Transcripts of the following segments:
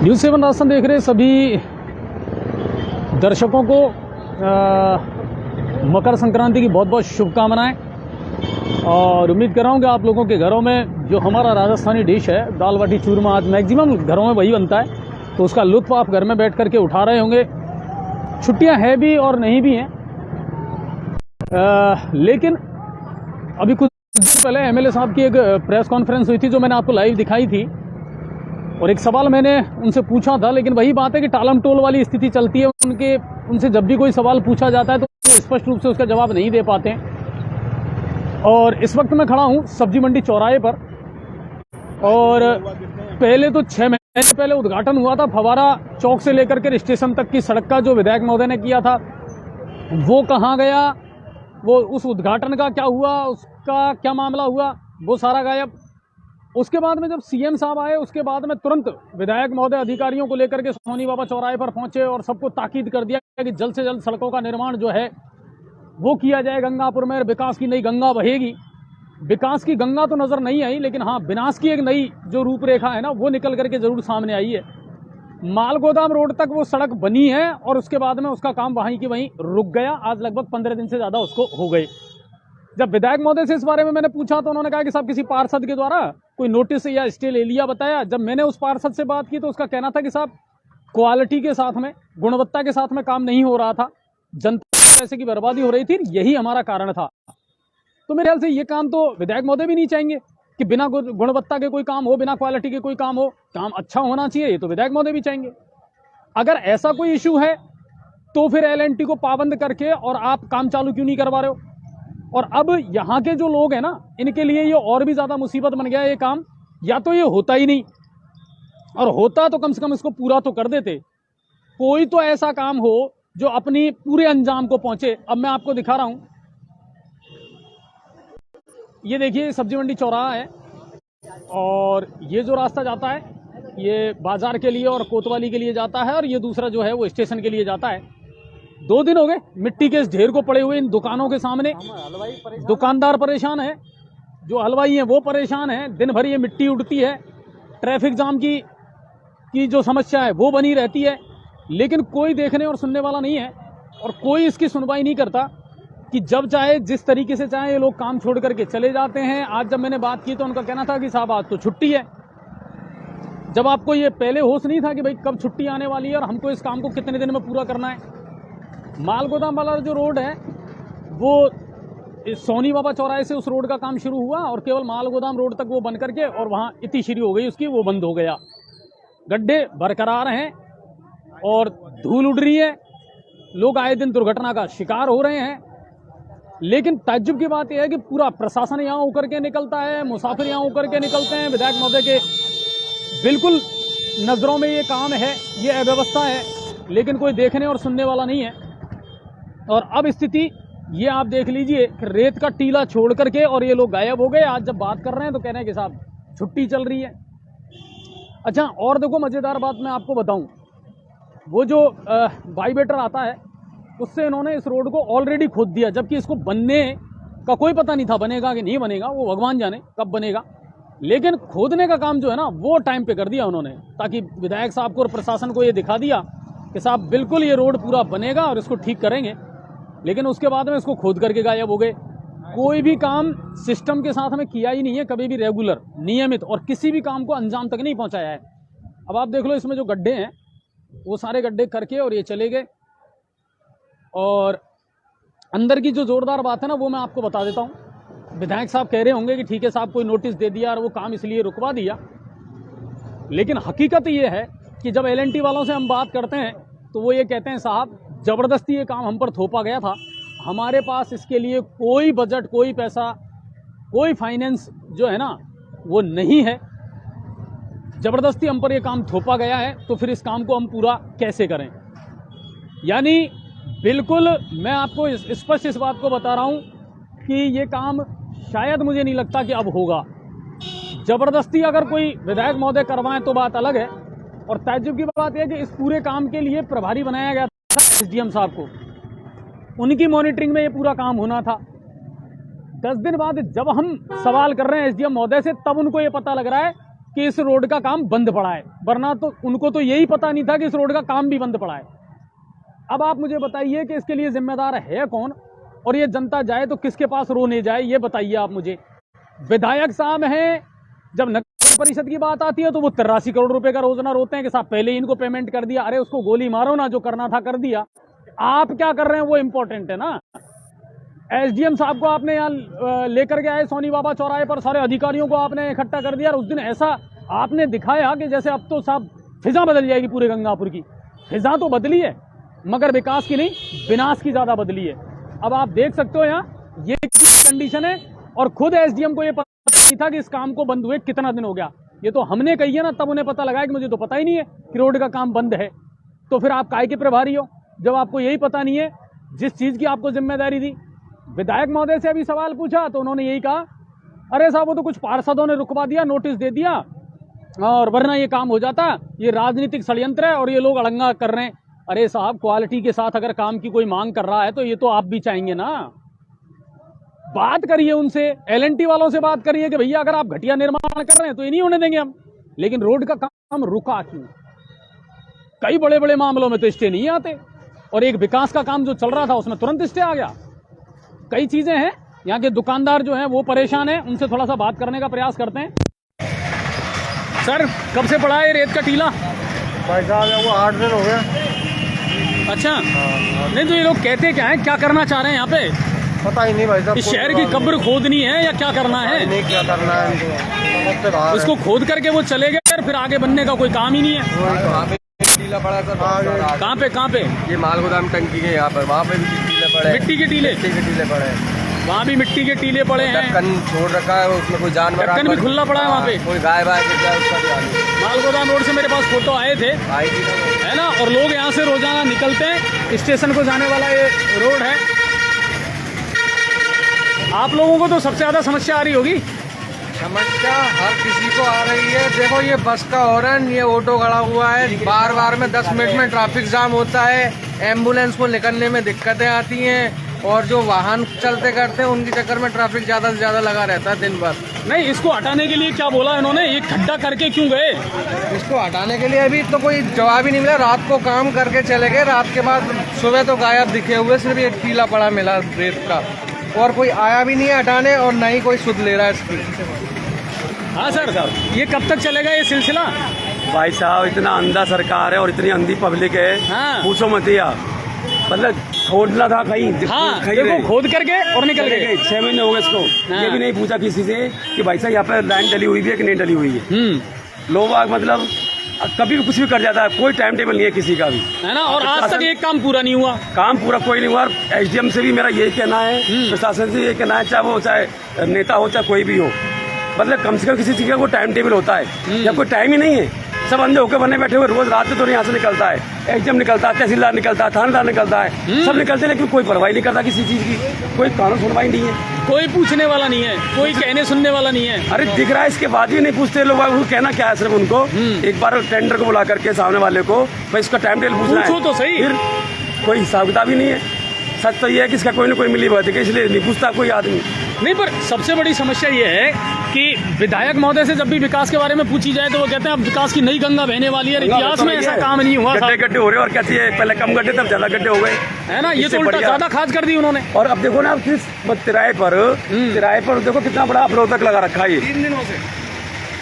News 7 Rajasthan देख रहे सभी दर्शकों को मकर संक्रांति की बहुत बहुत शुभकामनाएं। और उम्मीद कर रहा हूँ कि आप लोगों के घरों में जो हमारा राजस्थानी डिश है दाल बाटी चूरमा, आज मैक्सिमम घरों में वही बनता है, तो उसका लुत्फ़ आप घर में बैठ करके उठा रहे होंगे। छुट्टियां हैं भी और नहीं भी हैं, लेकिन अभी कुछ दिन पहले एमएलए साहब की एक प्रेस कॉन्फ्रेंस हुई थी जो मैंने आपको लाइव दिखाई थी, और एक सवाल मैंने उनसे पूछा था, लेकिन वही बात है कि टालम टोल वाली स्थिति चलती है। उनसे जब भी कोई सवाल पूछा जाता है तो स्पष्ट रूप से उसका जवाब नहीं दे पाते हैं। और इस वक्त मैं खड़ा हूं सब्जी मंडी चौराहे पर, और पहले तो 6 महीने पहले उद्घाटन हुआ था फवारा चौक से लेकर के स्टेशन तक की सड़क का, जो विधायक महोदय ने किया था। वो कहाँ गया, वो उस उद्घाटन का क्या हुआ, उसका क्या मामला हुआ, वो सारा गायब। उसके बाद में जब सीएम साहब आए, उसके बाद में तुरंत विधायक महोदय अधिकारियों को लेकर के सोनी बाबा चौराहे पर पहुंचे और सबको ताकीद कर दिया कि जल्द से जल्द सड़कों का निर्माण जो है वो किया जाए। गंगापुर में विकास की नई गंगा बहेगी। विकास की गंगा तो नजर नहीं आई, लेकिन हाँ, विनाश की एक नई जो रूपरेखा है ना, वो निकल करके जरूर सामने आई है। मालगोदाम रोड तक वो सड़क बनी है और उसके बाद में उसका काम वहीं की वहीं रुक गया। आज लगभग 15 दिन से ज्यादा उसको हो गए। जब विधायक महोदय से इस बारे में मैंने पूछा तो उन्होंने कहा कि साहब किसी पार्षद के द्वारा कोई नोटिस या स्टे ले लिया बताया। जब मैंने उस पार्षद से बात की तो उसका कहना था कि साहब क्वालिटी के साथ में, गुणवत्ता के साथ में काम नहीं हो रहा था, जनता के पैसे की बर्बादी हो रही थी, यही हमारा कारण था। तो मेरे ख्याल से ये काम तो विधायक महोदय भी नहीं चाहेंगे कि बिना गुणवत्ता के कोई काम हो, बिना क्वालिटी के कोई काम हो, काम अच्छा होना चाहिए, ये तो विधायक महोदय भी चाहेंगे। अगर ऐसा कोई इशू है तो फिर एल&टी को पाबंद करके और आप काम चालू क्यों नहीं करवा रहे हो? और अब यहाँ के जो लोग हैं ना, इनके लिए ये और भी ज्यादा मुसीबत बन गया है ये काम। या तो ये होता ही नहीं, और होता तो कम से कम इसको पूरा तो कर देते। कोई तो ऐसा काम हो जो अपनी पूरे अंजाम को पहुंचे। अब मैं आपको दिखा रहा हूं, ये देखिए सब्जी मंडी चौराहा है, और ये जो रास्ता जाता है ये बाजार के लिए और कोतवाली के लिए जाता है, और ये दूसरा जो है वो स्टेशन के लिए जाता है। 2 दिन हो गए मिट्टी के इस ढेर को पड़े हुए इन दुकानों के सामने। दुकानदार परेशान है, जो हलवाई हैं वो परेशान है। दिन भर ये मिट्टी उड़ती है, ट्रैफिक जाम की जो समस्या है वो बनी रहती है, लेकिन कोई देखने और सुनने वाला नहीं है, और कोई इसकी सुनवाई नहीं करता कि जब चाहे जिस तरीके से चाहे ये लोग काम छोड़ करके चले जाते हैं। आज जब मैंने बात की तो उनका कहना था कि साहब आज तो छुट्टी है। जब आपको ये पहले होश नहीं था कि भाई कब छुट्टी आने वाली है और हमको इस काम को कितने दिन में पूरा करना है। मालगोदाम वाला जो रोड है वो सोनी बाबा चौराहे से उस रोड का काम शुरू हुआ और केवल मालगोदाम रोड तक वो बन करके और वहाँ इतिश्री हो गई उसकी, वो बंद हो गया। गड्ढे बरकरार हैं और धूल उड़ रही है, लोग आए दिन दुर्घटना का शिकार हो रहे हैं। लेकिन ताज्जुब की बात यह है कि पूरा प्रशासन यहाँ होकर के निकलता है, मुसाफिर यहाँ होकर के निकलते हैं। विधायक महोदय के बिल्कुल नजरों में ये काम है, ये अव्यवस्था है, लेकिन कोई देखने और सुनने वाला नहीं है। और अब स्थिति ये आप देख लीजिए कि रेत का टीला छोड़ करके और ये लोग गायब हो गए। आज जब बात कर रहे हैं तो कह रहे हैं कि साहब छुट्टी चल रही है। अच्छा, और देखो मजेदार बात मैं आपको बताऊं, वो जो वाइब्रेटर आता है उससे इन्होंने इस रोड को ऑलरेडी खोद दिया, जबकि इसको बनने का कोई पता नहीं था, बनेगा कि नहीं बनेगा वो भगवान जाने कब बनेगा। लेकिन खोदने का काम जो है ना वो टाइम पे कर दिया उन्होंने, ताकि विधायक साहब को और प्रशासन को ये दिखा दिया कि साहब बिल्कुल ये रोड पूरा बनेगा और इसको ठीक करेंगे। लेकिन उसके बाद में इसको खोद करके गायब हो गए। कोई भी काम सिस्टम के साथ में किया ही नहीं है, कभी भी रेगुलर, नियमित, और किसी भी काम को अंजाम तक नहीं पहुंचाया है। अब आप देख लो इसमें जो गड्ढे हैं वो सारे गड्ढे करके और ये चले गए। और अंदर की जो जोरदार बात है ना वो मैं आपको बता देता हूं। विधायक साहब कह रहे होंगे कि ठीक है साहब कोई नोटिस दे दिया और वो काम इसलिए रुकवा दिया, लेकिन हकीकत ये है कि जब एल&टी वालों से हम बात करते हैं तो वो ये कहते हैं साहब जबरदस्ती ये काम हम पर थोपा गया था, हमारे पास इसके लिए कोई बजट, कोई पैसा, कोई फाइनेंस जो है ना वो नहीं है, जबरदस्ती हम पर ये काम थोपा गया है, तो फिर इस काम को हम पूरा कैसे करें। यानी बिल्कुल मैं आपको स्पष्ट इस बात को बता रहा हूं कि ये काम शायद मुझे नहीं लगता कि अब होगा। जबरदस्ती अगर कोई विधायक महोदय करवाएं तो बात अलग है। और ताज्जुब की बात यह है कि इस पूरे काम के लिए प्रभारी बनाया गया था एसडीएम साहब को, उनकी मॉनिटरिंग में ये पूरा काम होना था। 10 दिन बाद जब हम सवाल कर रहे हैं एसडीएम महोदय से, तब उनको ये पता लग रहा है कि इस रोड का काम बंद पड़ा है, वरना तो उनको तो यही पता नहीं था कि इस रोड का काम भी बंद पड़ा है। अब आप मुझे बताइए कि इसके लिए जिम्मेदार है कौन, और ये जनता जाए तो किसके पास रोने जाए, ये बताइए आप मुझे। विधायक साहब हैं, जब नगर परिषद की बात आती है तो वो 83 करोड़ रुपए का रोजाना रोते हैं कि साहब पहले ही इनको पेमेंट कर दिया। अरे उसको गोली मारो ना, जो करना था कर दिया। आप क्या कर रहे हैं वो इंपॉर्टेंट है ना। एसडीएम साहब को आपने यहाँ लेकर के आए सोनी बाबा चौराहे पर, सारे अधिकारियों को आपने इकट्ठा कर दिया और उस दिन ऐसा आपने दिखाया कि जैसे अब तो साहब फिजा बदल जाएगी पूरे गंगापुर की। फिजा तो बदली है मगर विकास की नहीं, विनाश की ज्यादा बदली है। अब आप देख सकते हो यहाँ ये कंडीशन है, और खुद एसडीएम को ये पता नहीं था कि इस काम को बंद हुए कितना दिन हो गया। ये तो हमने कही है ना, तब उन्हें पता लगा कि मुझे तो पता ही नहीं है कि रोड का काम बंद है। तो फिर आप काहे के प्रभारी हो जब आपको यही पता नहीं है जिस चीज की आपको जिम्मेदारी दी। विधायक महोदय से अभी सवाल पूछा तो उन्होंने यही कहा, अरे साहब वो तो कुछ पार्षदों ने रुकवा दिया, नोटिस दे दिया, और वरना ये काम हो जाता। ये राजनीतिक षड्यंत्र है और ये लोग अड़ंगा कर रहे हैं। अरे साहब क्वालिटी के साथ अगर काम की कोई मांग कर रहा है तो ये तो आप भी चाहेंगे ना। बात करिए उनसे, एलएनटी वालों से बात करिए कि भैया अगर आप घटिया निर्माण कर रहे हैं तो ये नहीं होने देंगे हम। लेकिन रोड का काम रुका क्यों? कई बड़े बड़े मामलों में तो स्टे नहीं आते, और एक विकास का काम जो चल रहा था उसमें तुरंत स्टे आ गया। कई चीजें हैं, यहाँ के दुकानदार जो हैं वो परेशान हैं, उनसे थोड़ा सा बात करने का प्रयास करते हैं। सर कब से पड़ा है रेत का टीला? भाई साहब वो 8 दिन हो गया। अच्छा, नहीं तो ये लोग कहते क्या है, क्या करना चाह रहे हैं यहाँ पे? पता ही नहीं भाई साहब। इस शहर की कब्र खोदनी है या क्या करना है? नहीं क्या करना है, इसको खोद करके वो चले गए और फिर आगे बनने का कोई काम ही नहीं है। टीला पड़ा सर, कहाँ पे? ये माल गोदाम टंकी के यहाँ पर, वहाँ पे भी टीले पड़े, मिट्टी के टीले पड़े, वहाँ भी मिट्टी के टीले पड़े हैं। ढक्कन छोड़ रखा है, उसमें कोई जानवर ढक्कन भी खुला पड़ा है वहाँ पे, कोई गाय वाय गिर जाए उसका ध्यान नहीं। माल गोदाम रोड से मेरे पास फोटो आए थे, है ना, और लोग यहाँ से रोजाना निकलते हैं, स्टेशन को जाने वाला ये रोड है। आप लोगों को तो सबसे ज्यादा समस्या आ रही होगी। समस्या हर किसी को आ रही है। देखो ये बस का हॉर्न, ये ऑटो खड़ा हुआ है, बार बार में 10 मिनट में ट्रैफिक जाम होता है, एम्बुलेंस को निकलने में दिक्कतें आती हैं, और जो वाहन चलते करते हैं उनके चक्कर में ट्रैफिक ज्यादा से ज्यादा लगा रहता है दिन भर। नहीं, इसको हटाने के लिए क्या बोला इन्होंने? ये खड्डा करके क्यों गए? इसको हटाने के लिए अभी तो कोई जवाब ही नहीं मिला। रात को काम करके चले गए, रात के बाद सुबह तो गायब दिखे हुए, सिर्फ एक टीला पड़ा मिला रेत का, और कोई आया भी नहीं है हटाने, और न ही कोई सुध ले रहा है इसकी। हाँ सर, ये कब तक चलेगा ये सिलसिला? भाई साहब इतना अंधा सरकार है और इतनी अंधी पब्लिक है, हाँ। पूछो मत यार। मतलब खोदना था कहीं, हाँ, कहीं देखो खोद करके और निकल गए। 6 महीने हो गए इसको। हाँ। ये भी नहीं पूछा किसी से कि भाई साहब यहाँ पर लाइन डली हुई भी है कि नहीं डली हुई है। लोग मतलब कभी भी कुछ भी कर जाता है, कोई टाइम टेबल नहीं है किसी का भी, है ना। और आज तक एक काम पूरा नहीं हुआ। काम पूरा कोई नहीं हुआ। एसडीएम से भी मेरा यही कहना है, प्रशासन से यही कहना है, चाहे नेता हो चाहे कोई भी हो, मतलब कम से कम किसी चीज का कोई टाइम टेबल होता है, या कोई टाइम ही नहीं है। सब अंधे होकर बने बैठे हुए, रोज रात में तो यहाँ से निकलता है, एसडीएम निकलता है, तहसीलदार निकलता है, थानेदार निकलता है, सब निकलते हैं, लेकिन कोई परवाही नहीं करता किसी चीज की, कोई कानून सुनवाई नहीं है, कोई पूछने वाला नहीं है, कोई कहने सुनने वाला नहीं है। अरे दिख रहा है, इसके बाद भी नहीं पूछते लोग। कहना क्या है सिर्फ उनको एक बार टेंडर को बुला करके सामने वाले को भाई इसका टाइम टेबल पूछना है, तो सही। फिर कोई हिसाब किताब ही नहीं है। सच तो ये है कि इसका कोई ना कोई मिली बात है, इसलिए नहीं पूछता कोई आदमी। नहीं, पर सबसे बड़ी समस्या ये है कि विधायक महोदय से जब भी विकास के बारे में पूछी जाए तो वो कहते हैं अब विकास की नई गंगा बहने वाली है, इतिहास में ऐसा काम नहीं हुआ। गड्ढे हो रहे और क्या चाहिए, पहले कम गड्ढे तब ज्यादा गड्ढे हो गए, है ना। ये तो उल्टा ज्यादा खाद कर दी उन्होंने। और अब देखो ना, अब किस किराए पर देखो कितना बड़ा अवरोधक लगा रखा है। 3 दिनों से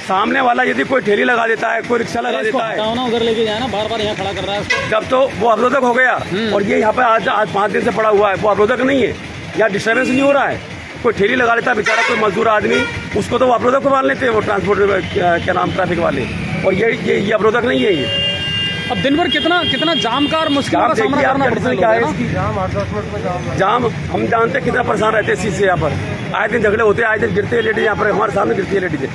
सामने वाला यदि कोई ठेली लगा देता है, कोई रिक्शा लगा देता है, उधर लेके जाए ना, बार बार यहाँ खड़ा कर रहा है उसको। जब तो वो अवरोधक हो गया, और ये यहाँ पे आज 5 दिन से पड़ा हुआ है, वो अवरोधक नहीं है, यहाँ डिस्टर्बेंस नहीं हो रहा है। कोई ठेली लगा लेता है बेचारा, कोई मजदूर आदमी, उसको तो वो अवरोधक मान लेते हैं, वो ट्रांसपोर्ट क्या नाम ट्रैफिक वाले, और ये अवरोधक नहीं है ये। अब दिन भर कितना जाम का और मुश्किलों का सामना करना पड़ता है। क्या है इसकी जाम, हम जानते हैं कितना परेशान रहते हैं इस चीज से। यहाँ पर आए दिन झगड़े होते हैं, आए दिन गिरते हैं लेडीज, यहाँ पर हमारे सामने गिरती है लेडीज।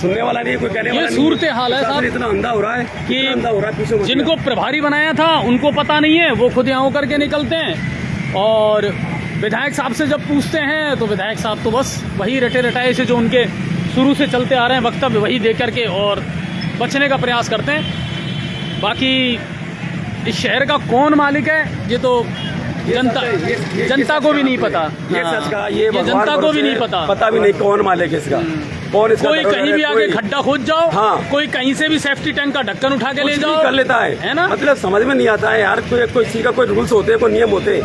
सुनने वाला नहीं है, कोई कहने वाला नहीं। ये सूरत हाल है साहब, इतना अंधा हो रहा है कि जिनको प्रभारी बनाया था उनको पता नहीं है, वो खुद यहाँ होकर के निकलते हैं, और विधायक साहब से जब पूछते हैं तो विधायक साहब तो बस वही रटे रटाए से जो उनके शुरू से चलते आ रहे हैं वक्तव्य वही दे करके और बचने का प्रयास करते हैं। बाकी इस शहर का कौन मालिक है ये तो जनता को भी नहीं पता। ये सच का, ये जनता को भी नहीं पता भी नहीं कौन मालिक है इसका। कौन इसका कोई कहीं भी आके खड्डा खोद जाओ, हाँ। कोई कहीं से भी सेफ्टी टैंक का ढक्कन उठा के ले कुछ भी जाओ, कर लेता है ना? मतलब समझ में नहीं आता है यार, कोई किसी का कोई रूल्स होते हैं, कोई नियम होते हैं।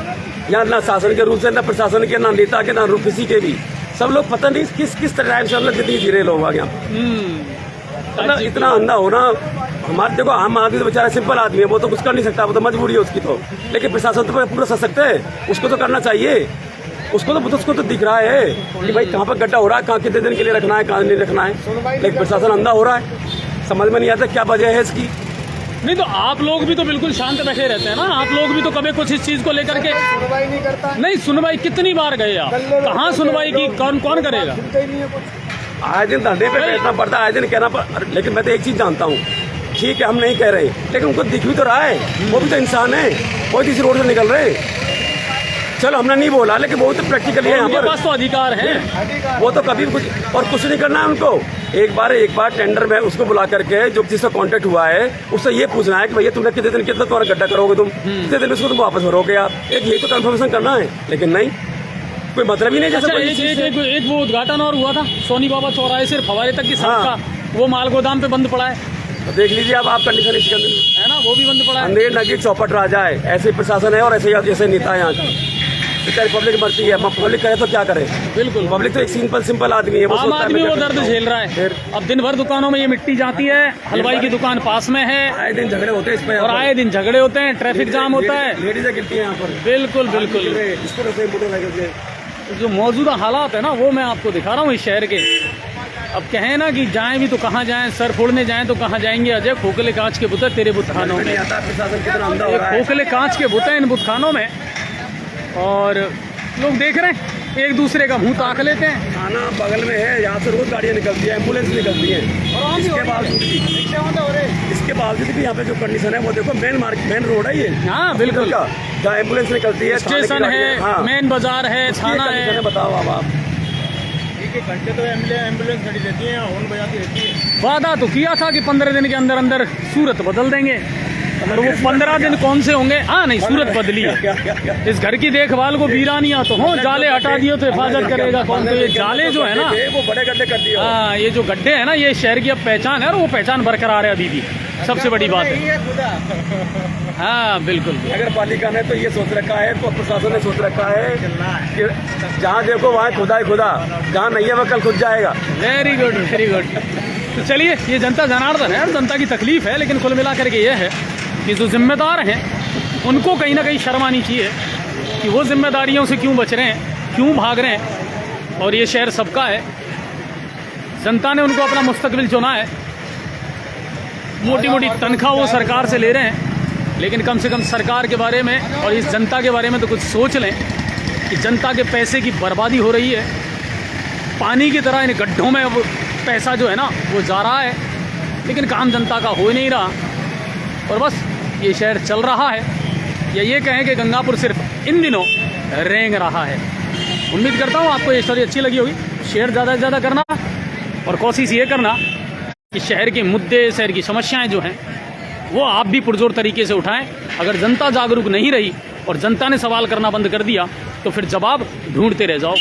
यहाँ ना शासन के रूल्स है, ना प्रशासन के, ना नेता के, ना किसी के भी। सब लोग पता नहीं किस तरह से मतलब जितनी जी रहे लोग आ गया, मतलब इतना अंधा होना। हमारे देखो आम आदमी तो बेचारा सिंपल आदमी है, वो तो कुछ कर नहीं सकता, वो तो मजबूरी है उसकी तो। लेकिन प्रशासन तो पूरा सशक्त है, उसको तो करना चाहिए। उसको तो दिख रहा है कि भाई कहाँ पर गड्ढा हो रहा है, कहाँ कितने दिन के लिए रखना है, कहाँ नहीं रखना है। लेकिन प्रशासन अंधा हो रहा है, समझ में नहीं आता क्या वजह है इसकी। नहीं तो आप लोग भी तो बिल्कुल शांत बैठे रहते हैं ना, आप लोग भी तो कभी कुछ इस चीज को लेकर के सुनवाई नहीं करता। नहीं। सुनवाई कितनी बार गए आप, कहाँ सुनवाई की, कौन करेगा? आए दिन धरने पे बैठना पड़ता है, आए दिन कहना पड़ता। लेकिन मैं तो एक चीज जानता हूँ, ठीक है हम नहीं कह रहे, लेकिन उनको दिख भी तो रहा है, वो भी तो इंसान है, वो किसी रोड से निकल रहे। चलो हमने नहीं बोला, लेकिन वो तो प्रैक्टिकली है, उनके पास तो अधिकार है, वो तो कभी कुछ नहीं करना है उनको। एक बार टेंडर में उसको बुला करके जो जिसका कॉन्ट्रैक्ट हुआ है उससे ये पूछना है कि भैया तुमने कितने दिन कितना तुम्हारा गड्ढा करोगे, तुम कितने दिन उसको तुम वापस भरोगे आप, एक ये तो कंफर्मेशन करना है। लेकिन नहीं, कोई मतलब ही नहीं। जैसे अच्छा, एक वो उद्घाटन और हुआ था सोनी बाबा चौराहे से फवारे तक की सड़क का, वो माल गोदाम पे बंद पड़ा है, देख लीजिए आप कंडीशन इसके अंदर है ना, वो भी बंद पड़ा है। अंधेर नगी चौपट राजा है, ऐसे प्रशासन है और ऐसे नेता है यहाँ की। बेचारी पब्लिक मरती है, पब्लिक करे तो क्या करे। बिल्कुल, पब्लिक तो एक सिंपल आदमी है, आम आदमी वो दर्द झेल रहा है। अब दिन भर दुकानों में ये मिट्टी जाती है, हलवाई की दुकान पास में है, आए दिन झगड़े होते हैं इस पे, और आए दिन झगड़े होते हैं, ट्रैफिक जाम होता है, लेडीज गिरती है यहाँ पर। बिल्कुल बिल्कुल। जो मौजूदा हालात है ना, वो मैं आपको दिखा रहा हूँ इस शहर के। अब कहें ना कि जाएं भी तो कहाँ जाएं, सर फोड़ने जाएं तो कहाँ जाएंगे अजय? खोखले कांच के बुते तेरे बुतखानों में, खोखले कांच के बुते इन बुतखानों में, और लोग देख रहे हैं एक दूसरे का मुंह ताक लेते हैं। थाना बगल में है, यहाँ से रोज गाड़ियाँ निकलती है, एम्बुलेंस निकलती है। इसके बावजूद भी यहाँ पे जो कंडीशन है वो देखो, मेन रोड है ये। हाँ बिल्कुल, जहाँ एम्बुलेंस निकलती है, स्टेशन है, मेन बाजार है, थाना है। बताओ अब आप, घंटे तो एम्बुलेंस खड़ी रहती है, हॉर्न बजाती रहती है। वादा तो किया था कि 15 दिन के अंदर अंदर सूरत बदल देंगे, और वो 15 दिन कौन से होंगे? हाँ नहीं, सूरत बदली है। इस घर की देखभाल को वीरानिया तो हो, जाले हटा दिए तो हिफाजत करेगा कौन? तो ये जाले जो है ना, वो बड़े गड्ढे कर दिए। हाँ, ये जो गड्ढे है ना, ये शहर की अब पहचान है, और वो पहचान बरकरार है अभी भी, सबसे बड़ी बात है। हाँ बिल्कुल, नगर पालिका ने तो ये सोच रखा है, तो प्रशासन ने सोच रखा है कि जहाँ देखो वहाँ खुदा है खुदा, जहाँ नहीं है वह कल खुद जाएगा। Very good very good. तो चलिए, ये जनता जनार्दन है, जनता की तकलीफ है, लेकिन कुल मिलाकर के ये है कि जो जिम्मेदार हैं उनको कहीं ना कहीं शर्म आनी चाहिए कि वो जिम्मेदारियों से क्यों बच रहे हैं, क्यों भाग रहे हैं। और ये शहर सबका है, जनता ने उनको अपना मुस्तकबिल चुना है। मोटी मोटी तनख्वाह वो सरकार से ले रहे हैं, लेकिन कम से कम सरकार के बारे में और इस जनता के बारे में तो कुछ सोच लें कि जनता के पैसे की बर्बादी हो रही है। पानी की तरह इन गड्ढों में वो पैसा जो है ना वो जा रहा है, लेकिन काम जनता का हो ही नहीं रहा, और बस ये शहर चल रहा है। या ये कहें कि गंगापुर सिर्फ इन दिनों रेंग रहा है। उम्मीद करता हूँ आपको ये स्टोरी अच्छी लगी होगी। शेयर ज़्यादा से ज़्यादा करना, और कोशिश ये करना कि शहर के मुद्दे, शहर की समस्याएं जो हैं वो आप भी पुरजोर तरीके से उठाएं। अगर जनता जागरूक नहीं रही और जनता ने सवाल करना बंद कर दिया तो फिर जवाब ढूंढते रह जाओ।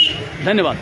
धन्यवाद।